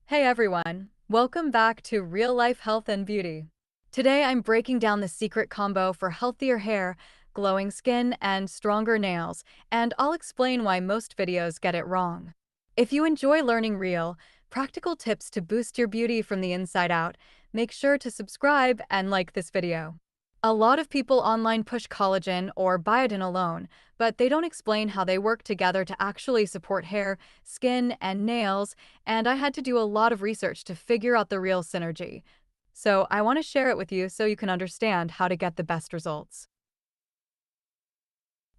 Hey everyone, welcome back to Real Life Health and Beauty. Today I'm breaking down the secret combo for healthier hair, glowing skin, and stronger nails, and I'll explain why most videos get it wrong. If you enjoy learning real, practical tips to boost your beauty from the inside out, make sure to subscribe and like this video. A lot of people online push collagen or biotin alone, but they don't explain how they work together to actually support hair, skin, and nails, and I had to do a lot of research to figure out the real synergy. So I want to share it with you so you can understand how to get the best results.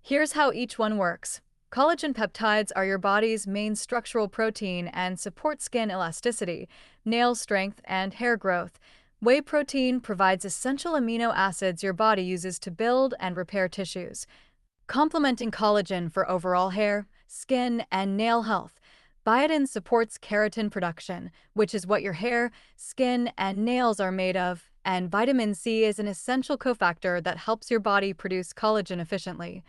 Here's how each one works. Collagen peptides are your body's main structural protein and support skin elasticity, nail strength, and hair growth. Whey protein provides essential amino acids your body uses to build and repair tissues. Complementing collagen for overall hair, skin, and nail health, biotin supports keratin production, which is what your hair, skin, and nails are made of, and vitamin C is an essential cofactor that helps your body produce collagen efficiently.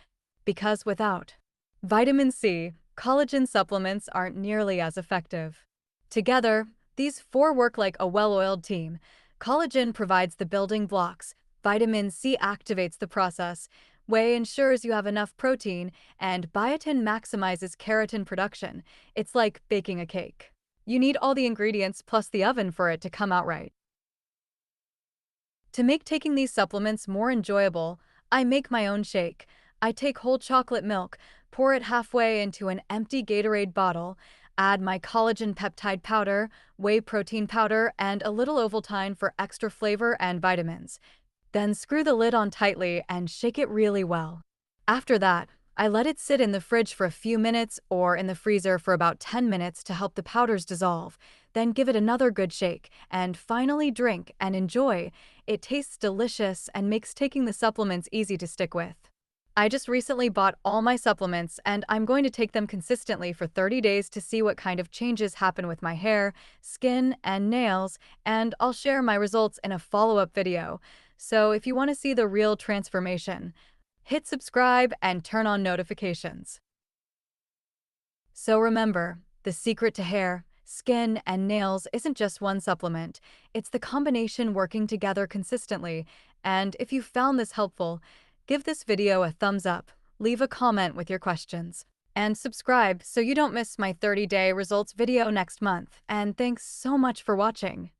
Because without vitamin C, collagen supplements aren't nearly as effective. Together, these four work like a well-oiled team. Collagen provides the building blocks, vitamin C activates the process, whey ensures you have enough protein, and biotin maximizes keratin production. It's like baking a cake. You need all the ingredients plus the oven for it to come out right. To make taking these supplements more enjoyable, I make my own shake. I take whole chocolate milk, pour it halfway into an empty Gatorade bottle, add my collagen peptide powder, whey protein powder, and a little Ovaltine for extra flavor and vitamins. Then screw the lid on tightly and shake it really well. After that, I let it sit in the fridge for a few minutes or in the freezer for about 10 minutes to help the powders dissolve. Then give it another good shake, and finally drink and enjoy. It tastes delicious and makes taking the supplements easy to stick with. I just recently bought all my supplements and I'm going to take them consistently for 30 days to see what kind of changes happen with my hair, skin, and nails, and I'll share my results in a follow-up video. So if you want to see the real transformation, hit subscribe and turn on notifications. So remember, the secret to hair, skin, and nails isn't just one supplement, it's the combination working together consistently. And if you found this helpful, give this video a thumbs up, leave a comment with your questions, and subscribe so you don't miss my 30-day results video next month. And thanks so much for watching.